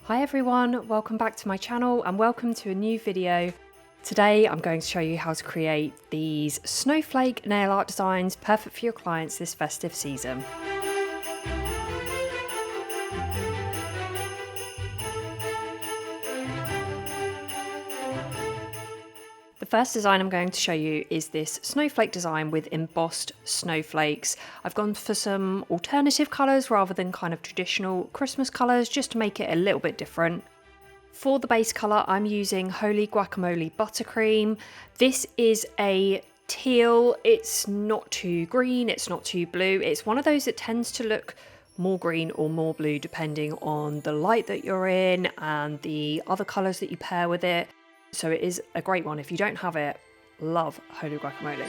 Hi everyone, welcome back to my channel and welcome to a new video. Today I'm going to show you how to create these snowflake nail art designs perfect for your clients this festive season. The first design I'm going to show you is this snowflake design with embossed snowflakes. I've gone for some alternative colours rather than kind of traditional Christmas colours just to make it a little bit different. For the base colour, I'm using Holy Guacamole Buttercream. This is a teal. It's not too green, it's not too blue. It's one of those that tends to look more green or more blue depending on the light that you're in and the other colours that you pair with it. So it is a great one. If you don't have it, love Holy Guacamole.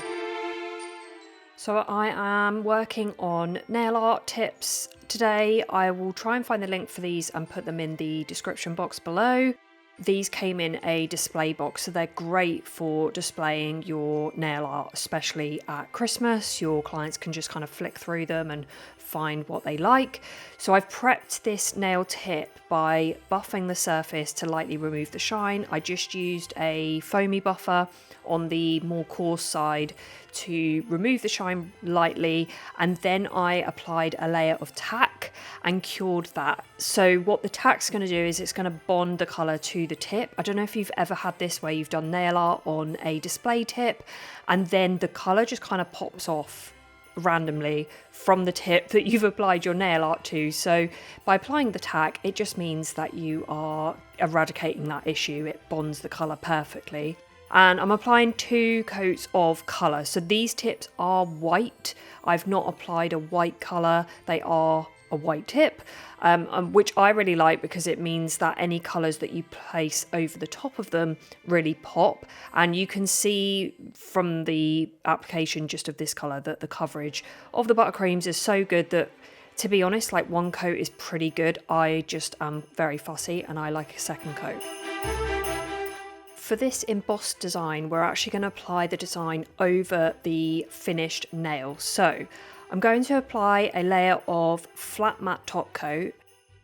So I am working on nail art tips today. I will try and find the link for these and put them in the description box below. These came in a display box, so they're great for displaying your nail art, especially at Christmas. Your clients can just kind of flick through them and find what they like. So I've prepped this nail tip by buffing the surface to lightly remove the shine. I just used a foamy buffer on the more coarse side to remove the shine lightly, and then I applied a layer of tack and cured that. So what the tack's going to do is it's going to bond the colour to the tip. I don't know if you've ever had this where you've done nail art on a display tip and then the colour just kind of pops off randomly from the tip that you've applied your nail art to. So by applying the tack, it just means that you are eradicating that issue. It bonds the colour perfectly. And I'm applying 2 coats of colour. So these tips are white. I've not applied a white colour. They are a white tip, which I really like because it means that any colours that you place over the top of them really pop. And you can see from the application just of this colour that the coverage of the buttercreams is so good that, to be honest, like 1 coat is pretty good. I just am very fussy and I like a 2nd coat. For this embossed design, we're actually going to apply the design over the finished nail. So I'm going to apply a layer of flat matte top coat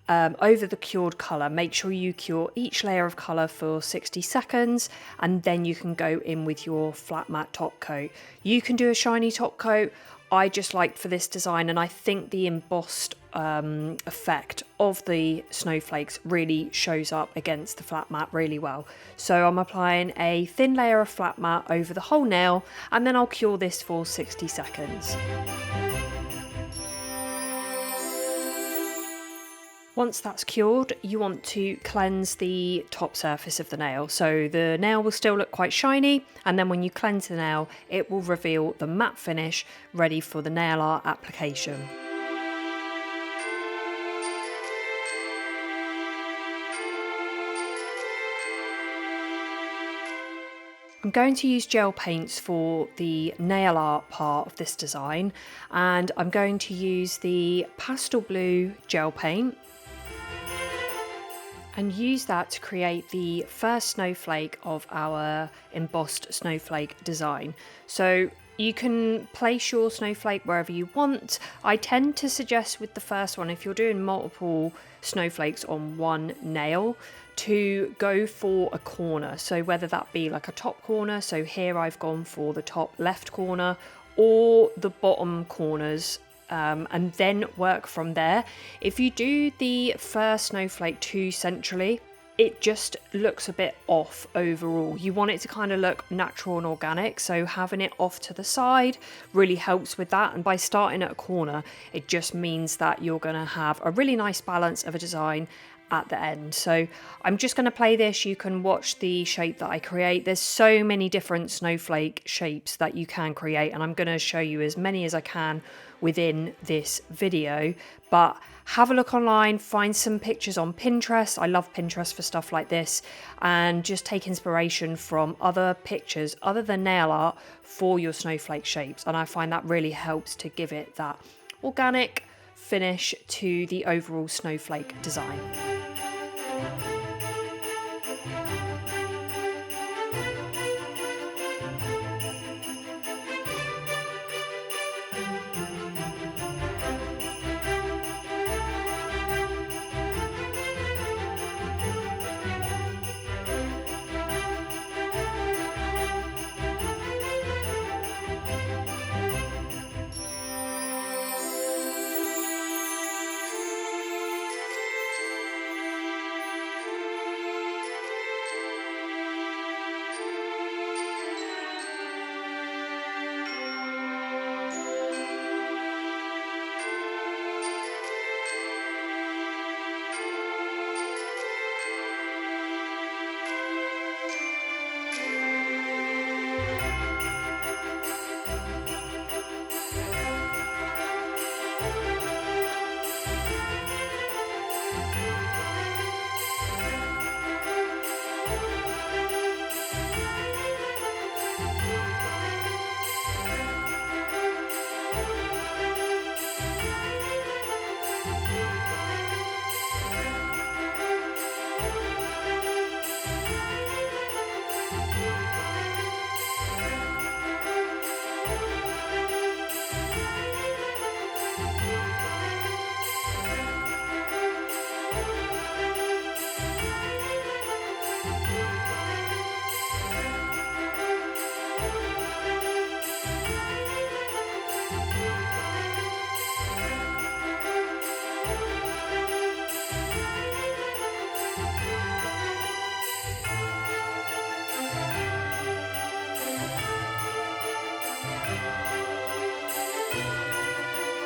over the cured colour. Make sure you cure each layer of colour for 60 seconds and then you can go in with your flat matte top coat. You can do a shiny top coat. I just liked for this design, and I think the embossed effect of the snowflakes really shows up against the flat matte really well. So I'm applying a thin layer of flat matte over the whole nail and then I'll cure this for 60 seconds. Once that's cured, you want to cleanse the top surface of the nail. So the nail will still look quite shiny, and then when you cleanse the nail, it will reveal the matte finish ready for the nail art application. I'm going to use gel paints for the nail art part of this design, and I'm going to use the pastel blue gel paint and use that to create the first snowflake of our embossed snowflake design. So you can place your snowflake wherever you want. I tend to suggest with the first one, if you're doing multiple snowflakes on one nail, to go for a corner. So whether that be like a top corner, so here I've gone for the top left corner, or the bottom corners, and then work from there. If you do the first snowflake too centrally, it just looks a bit off overall. You want it to kind of look natural and organic, so having it off to the side really helps with that. And by starting at a corner, it just means that you're going to have a really nice balance of a design at the end. So I'm just going to play this. You can watch the shape that I create. There's so many different snowflake shapes that you can create, and I'm going to show you as many as I can within this video. But have a look online, find some pictures on Pinterest. I love Pinterest for stuff like this, and just take inspiration from other pictures other than nail art for your snowflake shapes. And I find that really helps to give it that organic finish to the overall snowflake design.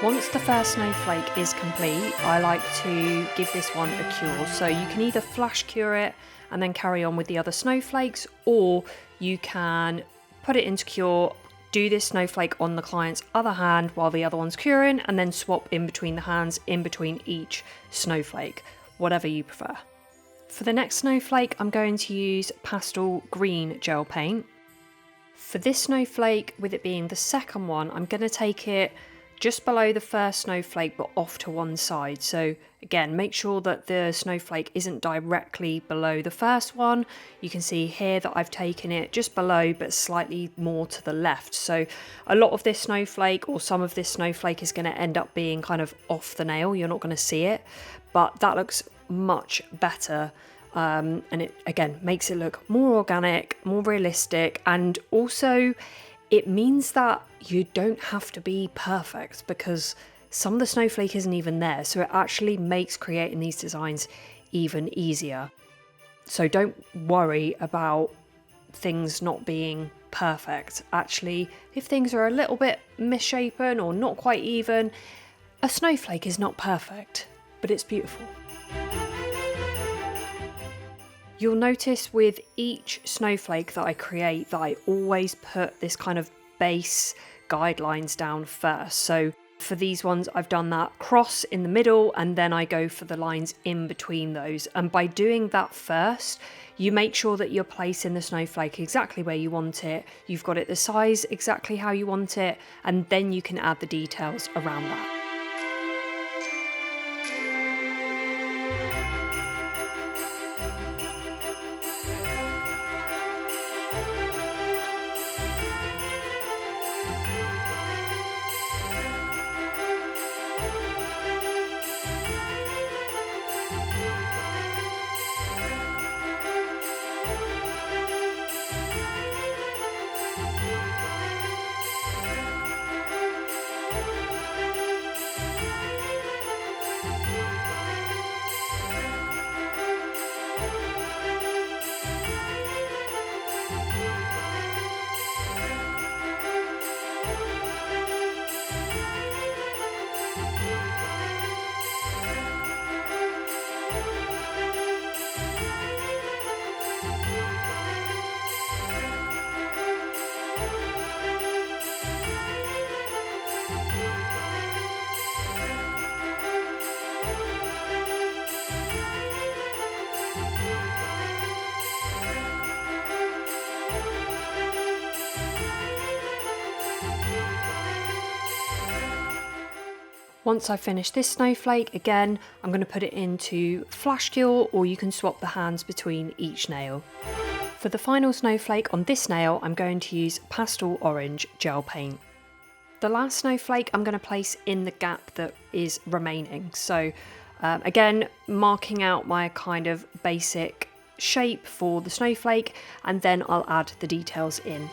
Once the first snowflake is complete, I like to give this one a cure. So you can either flash cure it and then carry on with the other snowflakes, or you can put it into cure, do this snowflake on the client's other hand while the other one's curing, and then swap in between the hands in between each snowflake, whatever you prefer. For the next snowflake, I'm going to use pastel green gel paint. For this snowflake, with it being the second one, I'm going to take it just below the first snowflake but off to one side. So again, make sure that the snowflake isn't directly below the first one. You can see here that I've taken it just below but slightly more to the left. So a lot of this snowflake, or some of this snowflake, is going to end up being kind of off the nail. You're not going to see it, but that looks much better. And it again makes it look more organic, more realistic, and also it means that you don't have to be perfect, because some of the snowflake isn't even there. So it actually makes creating these designs even easier. So don't worry about things not being perfect. Actually, if things are a little bit misshapen or not quite even, a snowflake is not perfect, but it's beautiful. You'll notice with each snowflake that I create that I always put this kind of base guidelines down first. So for these ones, I've done that cross in the middle, and then I go for the lines in between those. And by doing that first, you make sure that you're placing the snowflake exactly where you want it. You've got it the size exactly how you want it, and then you can add the details around that. Once I've finished this snowflake, again, I'm going to put it into flash cure, or you can swap the hands between each nail. For the final snowflake on this nail, I'm going to use pastel orange gel paint. The last snowflake I'm going to place in the gap that is remaining. So again, marking out my kind of basic shape for the snowflake, and then I'll add the details in.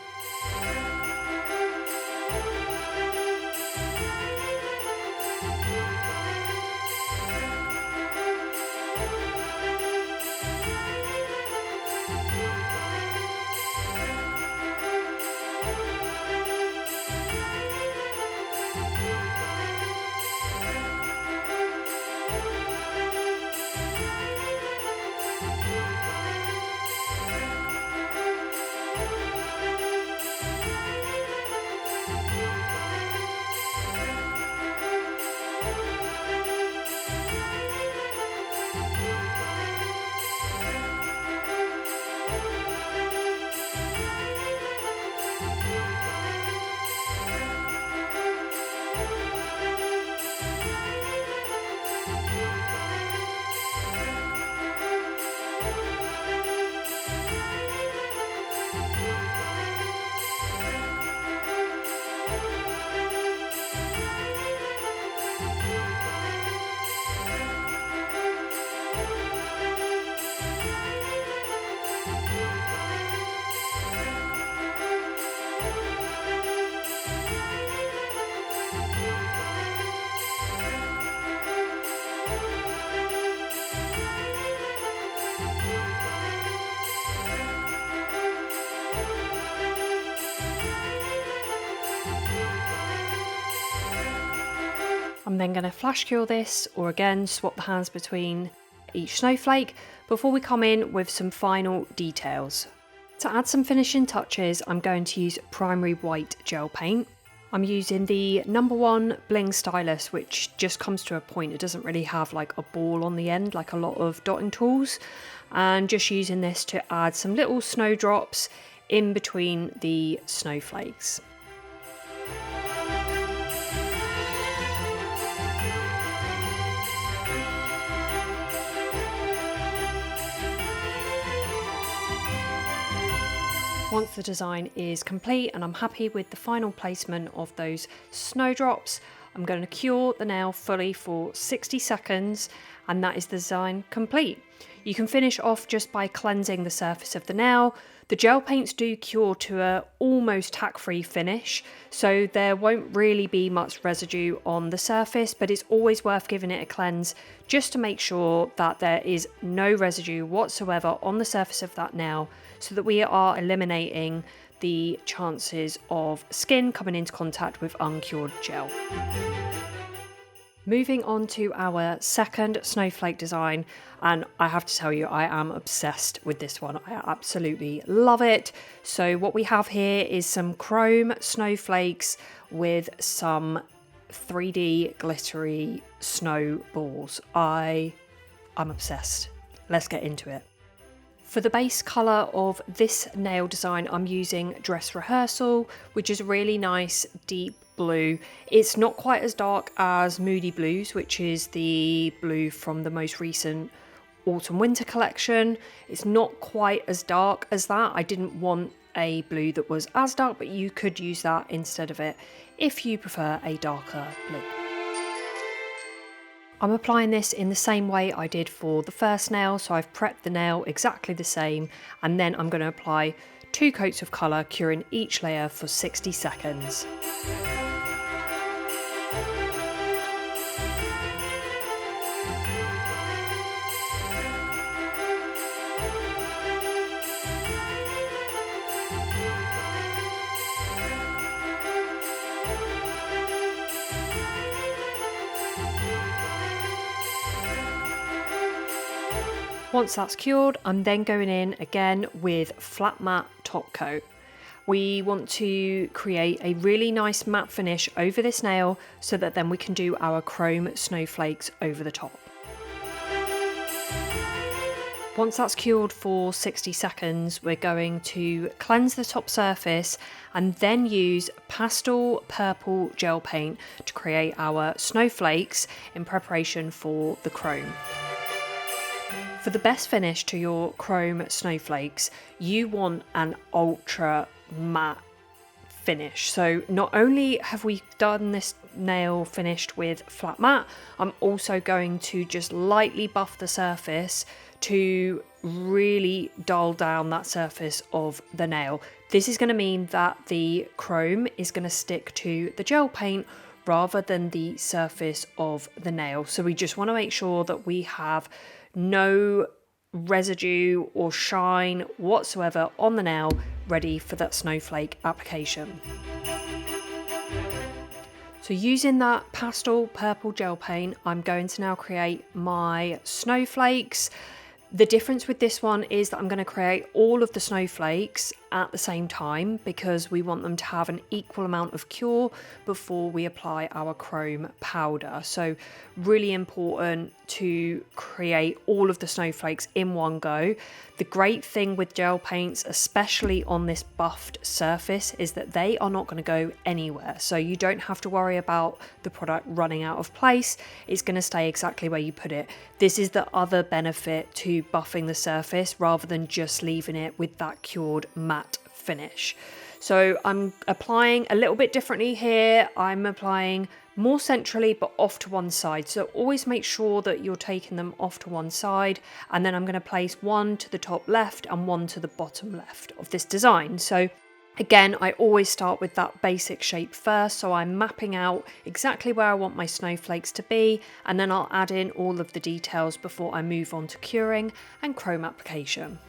I'm then going to flash cure this, or again swap the hands between each snowflake before we come in with some final details. To add some finishing touches, I'm going to use primary white gel paint. I'm using the number 1 bling stylus, which just comes to a point. It doesn't really have like a ball on the end like a lot of dotting tools, and just using this to add some little snowdrops in between the snowflakes. Once the design is complete and I'm happy with the final placement of those snowdrops, I'm going to cure the nail fully for 60 seconds, and that is the design complete. You can finish off just by cleansing the surface of the nail. The gel paints do cure to a almost tack-free finish, so there won't really be much residue on the surface, but it's always worth giving it a cleanse just to make sure that there is no residue whatsoever on the surface of that nail, so that we are eliminating the chances of skin coming into contact with uncured gel. Moving on to our second snowflake design, and I have to tell you, I am obsessed with this one. I absolutely love it. So what we have here is some chrome snowflakes with some 3D glittery snowballs. I'm obsessed. Let's get into it. For the base colour of this nail design, I'm using Dress Rehearsal, which is a really nice deep blue. It's not quite as dark as Moody Blues, which is the blue from the most recent autumn winter collection. It's not quite as dark as that. I didn't want a blue that was as dark, but you could use that instead of it if you prefer a darker blue. I'm applying this in the same way I did for the first nail, so I've prepped the nail exactly the same, and then I'm going to apply 2 coats of colour, curing each layer for 60 seconds. Once that's cured, I'm then going in again with flat matte top coat. We want to create a really nice matte finish over this nail so that then we can do our chrome snowflakes over the top. Once that's cured for 60 seconds, we're going to cleanse the top surface and then use pastel purple gel paint to create our snowflakes in preparation for the chrome. For the best finish to your chrome snowflakes, you want an ultra matte finish. So not only have we done this nail finished with flat matte, I'm also going to just lightly buff the surface to really dull down that surface of the nail. This is going to mean that the chrome is going to stick to the gel paint rather than the surface of the nail. So we just want to make sure that we have no residue or shine whatsoever on the nail, ready for that snowflake application. So using that pastel purple gel paint, I'm going to now create my snowflakes. The difference with this one is that I'm going to create all of the snowflakes at the same time because we want them to have an equal amount of cure before we apply our chrome powder. So really important to create all of the snowflakes in one go. The great thing with gel paints, especially on this buffed surface, is that they are not going to go anywhere. So you don't have to worry about the product running out of place. It's going to stay exactly where you put it. This is the other benefit to buffing the surface rather than just leaving it with that cured matte finish. So I'm applying a little bit differently here. I'm applying more centrally but off to one side, so always make sure that you're taking them off to one side, and then I'm going to place one to the top left and one to the bottom left of this design. So again, I always start with that basic shape first, so I'm mapping out exactly where I want my snowflakes to be, and then I'll add in all of the details before I move on to curing and chrome application.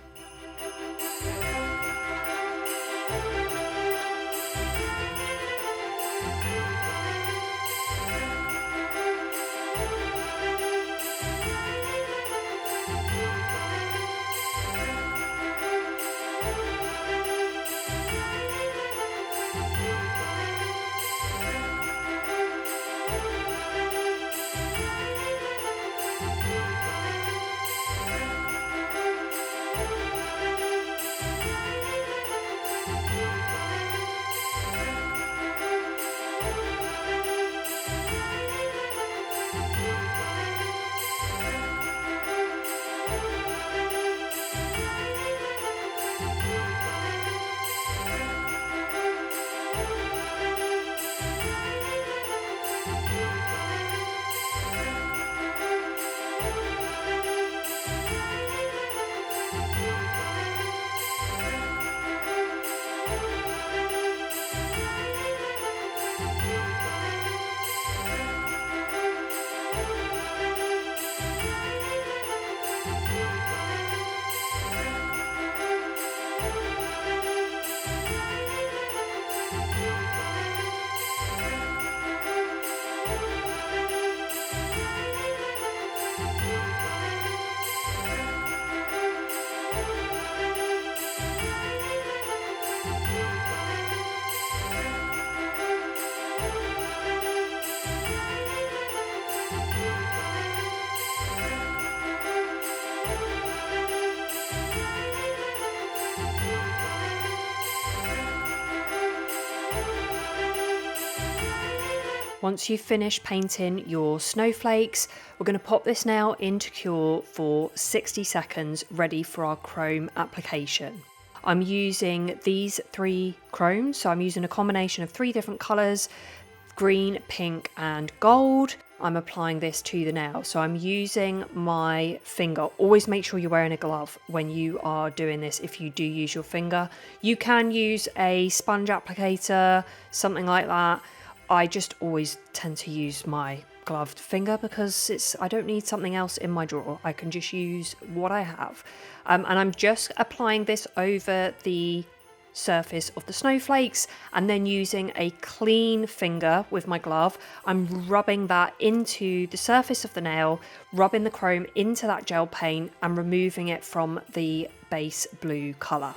Once you've finished painting your snowflakes, we're going to pop this nail into cure for 60 seconds, ready for our chrome application. I'm using these 3 chromes, so I'm using a combination of 3 different colours, green, pink and gold. I'm applying this to the nail, so I'm using my finger. Always make sure you're wearing a glove when you are doing this if you do use your finger. You can use a sponge applicator, something like that. I just always tend to use my gloved finger because I don't need something else in my drawer. I can just use what I have. And I'm just applying this over the surface of the snowflakes, and then using a clean finger with my glove, I'm rubbing that into the surface of the nail, rubbing the chrome into that gel paint and removing it from the base blue colour.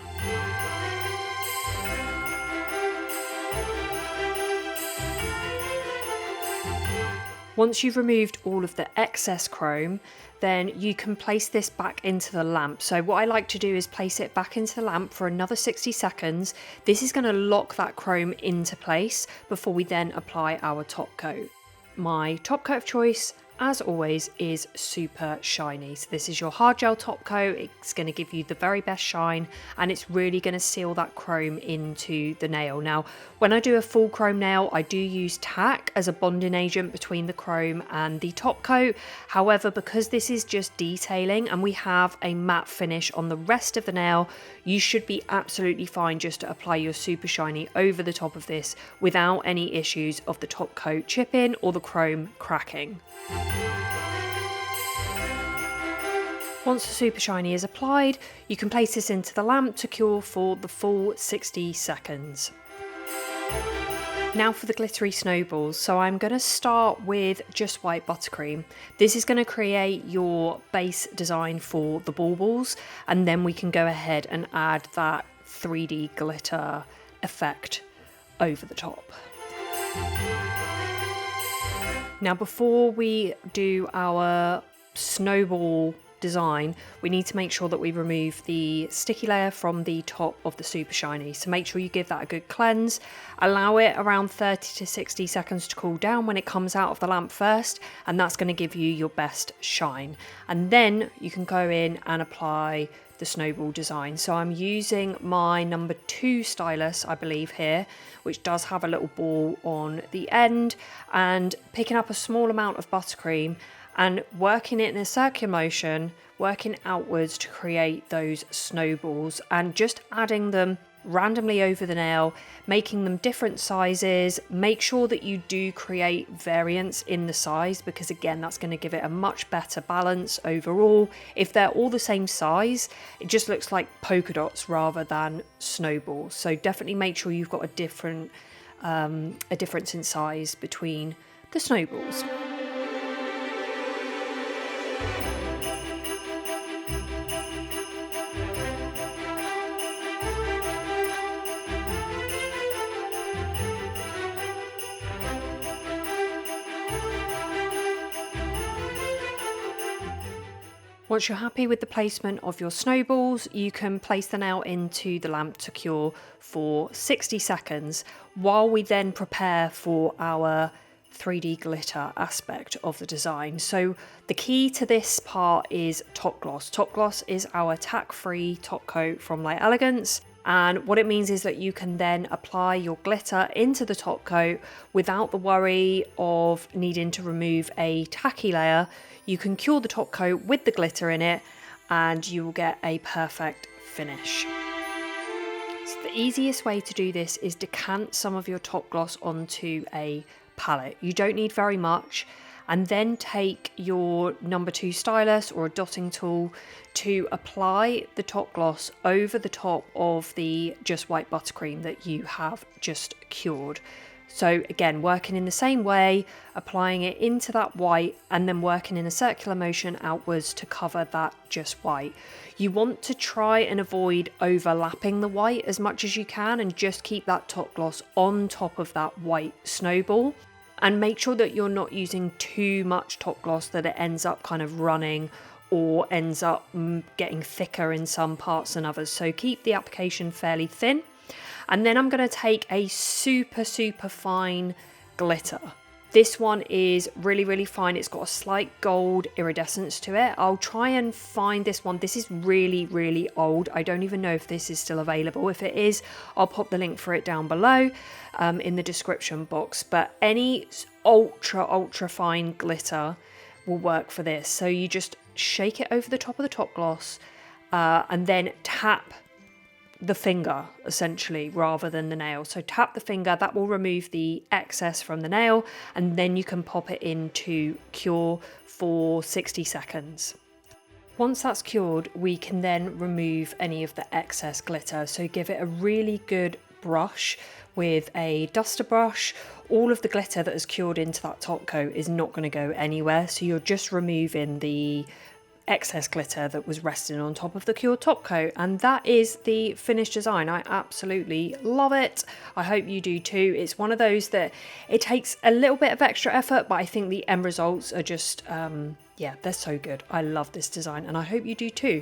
Once you've removed all of the excess chrome, then you can place this back into the lamp. So what I like to do is place it back into the lamp for another 60 seconds. This is going to lock that chrome into place before we then apply our top coat. My top coat of choice, as always, is super shiny. So this is your hard gel top coat. It's going to give you the very best shine, and it's really going to seal that chrome into the nail. Now, when I do a full chrome nail, I do use tack as a bonding agent between the chrome and the top coat. However, because this is just detailing and we have a matte finish on the rest of the nail, you should be absolutely fine just to apply your super shiny over the top of this without any issues of the top coat chipping or the chrome cracking. Once the super shiny is applied, you can place this into the lamp to cure for the full 60 seconds. Now for the glittery snowballs. So I'm going to start with just white buttercream. This is going to create your base design for the baubles, and then we can go ahead and add that 3D glitter effect over the top. Now before we do our snowball design, we need to make sure that we remove the sticky layer from the top of the super shiny. So make sure you give that a good cleanse. Allow it around 30 to 60 seconds to cool down when it comes out of the lamp first, and that's going to give you your best shine. And then you can go in and apply the snowball design. So I'm using my number 2 stylus, I believe here, which does have a little ball on the end, and picking up a small amount of buttercream and working it in a circular motion, working outwards to create those snowballs, and just adding them randomly over the nail, making them different sizes. Make sure that you do create variance in the size, because again, that's going to give it a much better balance overall. If they're all the same size, it just looks like polka dots rather than snowballs. So definitely make sure you've got a difference in size between the snowballs. Once you're happy with the placement of your snowballs, you can place the nail into the lamp to cure for 60 seconds while we then prepare for our 3D glitter aspect of the design. So the key to this part is top gloss. Top gloss is our tack-free top coat from Elegance. And what it means is that you can then apply your glitter into the top coat without the worry of needing to remove a tacky layer. You can cure the top coat with the glitter in it and you will get a perfect finish. So the easiest way to do this is decant some of your top gloss onto a palette. You don't need very much, and then take your number 2 stylus or a dotting tool to apply the top gloss over the top of the just white buttercream that you have just cured. So again, working in the same way, applying it into that white and then working in a circular motion outwards to cover that just white. You want to try and avoid overlapping the white as much as you can and just keep that top gloss on top of that white snowball. And make sure that you're not using too much top gloss that it ends up kind of running or ends up getting thicker in some parts than others. So keep the application fairly thin. And then I'm going to take a super fine glitter. This one is really, really fine. It's got a slight gold iridescence to it. I'll try and find this one. This is really, really old. I don't even know if this is still available. If it is, I'll pop the link for it down below in the description box. But any ultra fine glitter will work for this. So you just shake it over the top of the top gloss and then tap the finger essentially rather than the nail. So tap the finger, that will remove the excess from the nail, and then you can pop it into cure for 60 seconds. Once that's cured, we can then remove any of the excess glitter. So give it a really good brush with a duster brush. All of the glitter that has cured into that top coat is not going to go anywhere. So you're just removing the excess glitter that was resting on top of the cured top coat, and that is the finished design. I absolutely love it. I hope you do too. It's one of those that it takes a little bit of extra effort, but I think the end results are just yeah, they're so good. I love this design and I hope you do too.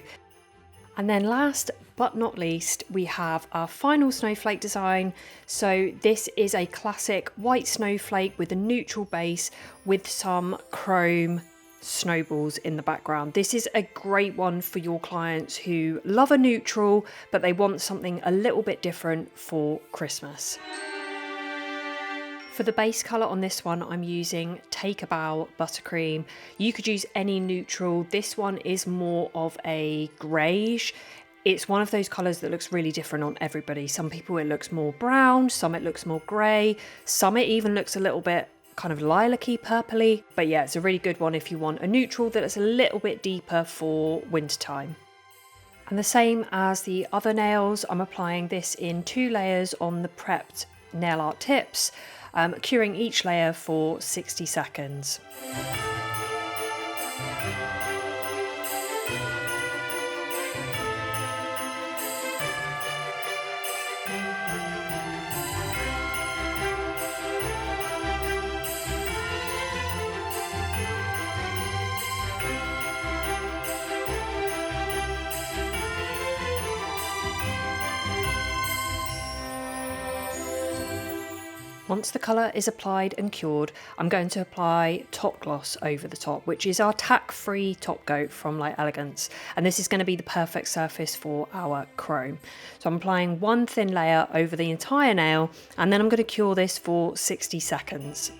And then last but not least, we have our final snowflake design. So this is a classic white snowflake with a neutral base with some chrome snowballs in the background. This is a great one for your clients who love a neutral, but they want something a little bit different for Christmas. For the base colour on this one, I'm using Take a Bow Buttercream. You could use any neutral. This one is more of a greyish. It's one of those colours that looks really different on everybody. Some people it looks more brown, some it looks more grey, some it even looks a little bit kind of lilac-y, purpley. But yeah, it's a really good one if you want a neutral that's a little bit deeper for wintertime. And the same as the other nails, I'm applying this in 2 layers on the prepped nail art tips, curing each layer for 60 seconds. Once the colour is applied and cured, I'm going to apply top gloss over the top, which is our tack-free top coat from Elegance. And this is going to be the perfect surface for our chrome. So I'm applying 1 thin layer over the entire nail, and then I'm going to cure this for 60 seconds.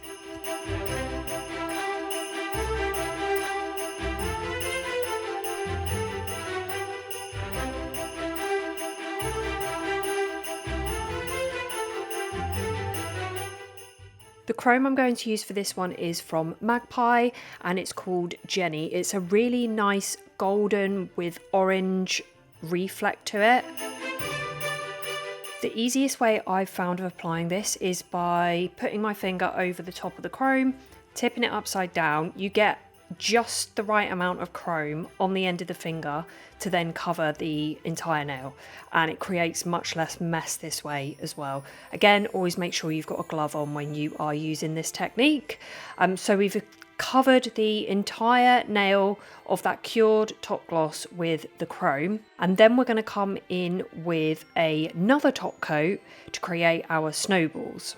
The chrome I'm going to use for this one is from Magpie and it's called Jenny. It's a really nice golden with orange reflect to it. The easiest way I've found of applying this is by putting my finger over the top of the chrome, tipping it upside down. You get just the right amount of chrome on the end of the finger to then cover the entire nail, and it creates much less mess this way as well. Again, always make sure you've got a glove on when you are using this technique. So we've covered the entire nail of that cured top gloss with the chrome, and then we're going to come in with another top coat to create our snowballs.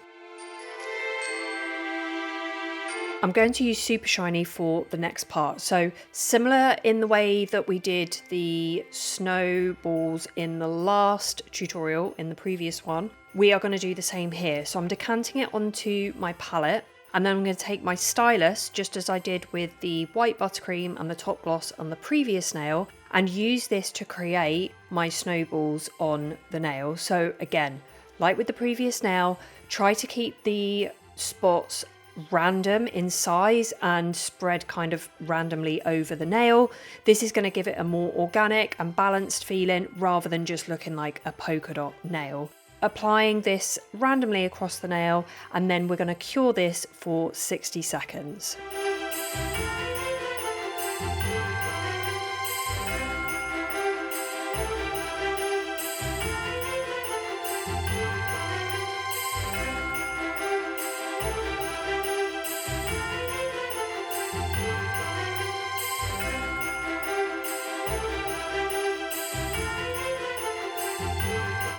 I'm going to use Super Shiny for the next part. So similar in the way that we did the snowballs in the last tutorial, in the previous one, we are going to do the same here. So I'm decanting it onto my palette, and then I'm going to take my stylus, just as I did with the white buttercream and the top gloss on the previous nail, and use this to create my snowballs on the nail. So again, like with the previous nail, try to keep the spots random in size and spread kind of randomly over the nail. This is going to give it a more organic and balanced feeling rather than just looking like a polka dot nail. Applying this randomly across the nail, and then we're going to cure this for 60 seconds.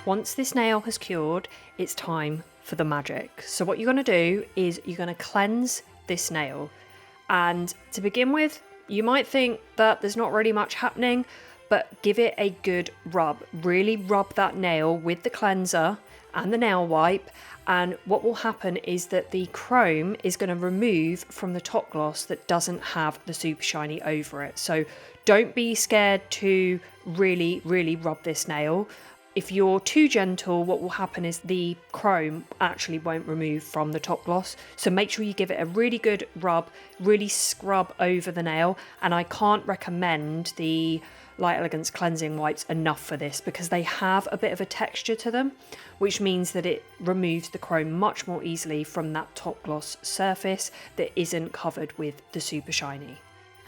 Once this nail has cured, it's time for the magic. So what you're going to do is you're going to cleanse this nail. And to begin with, you might think that there's not really much happening, but give it a good rub. Really rub that nail with the cleanser and the nail wipe. And what will happen is that the chrome is going to remove from the top gloss that doesn't have the super shiny over it. So don't be scared to really rub this nail. If you're too gentle, what will happen is the chrome actually won't remove from the top gloss. So make sure you give it a really good rub, really scrub over the nail. And I can't recommend the Light Elegance cleansing wipes enough for this because they have a bit of a texture to them, which means that it removes the chrome much more easily from that top gloss surface that isn't covered with the super shiny.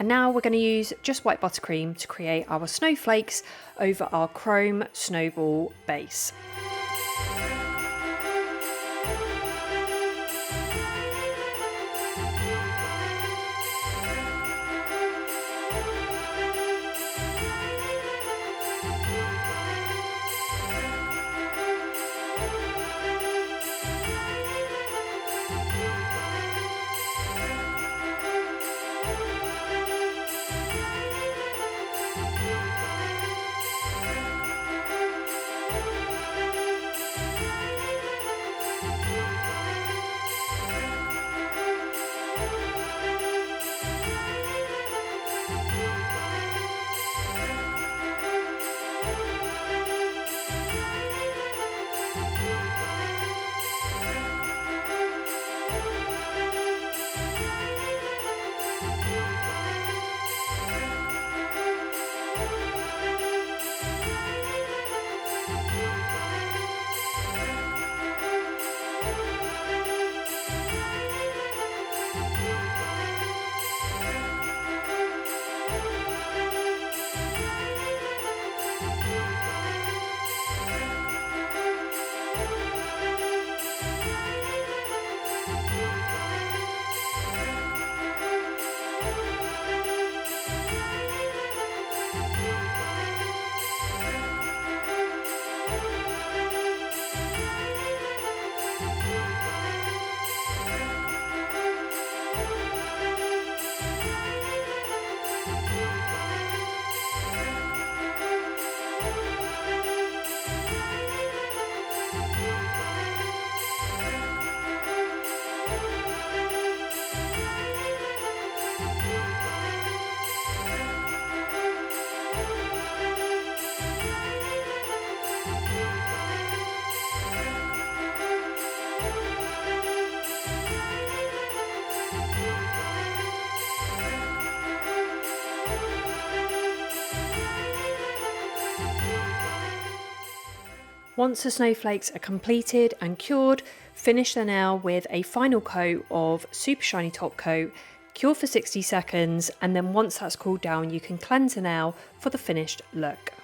And now we're going to use just white buttercream to create our snowflakes over our chrome snowball base. Once the snowflakes are completed and cured, finish the nail with a final coat of super shiny top coat, cure for 60 seconds, and then once that's cooled down, you can cleanse the nail for the finished look.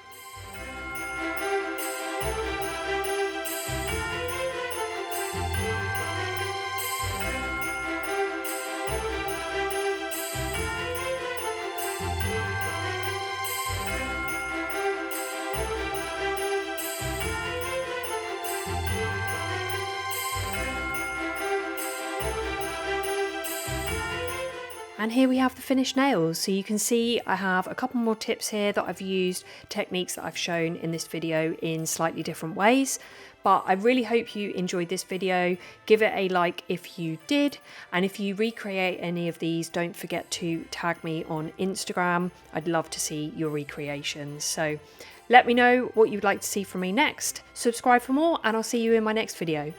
And here we have the finished nails. So you can see I have a couple more tips here that I've used, techniques that I've shown in this video in slightly different ways. But I really hope you enjoyed this video. Give it a like if you did. And if you recreate any of these, don't forget to tag me on Instagram. I'd love to see your recreations. So let me know what you'd like to see from me next. Subscribe for more and I'll see you in my next video.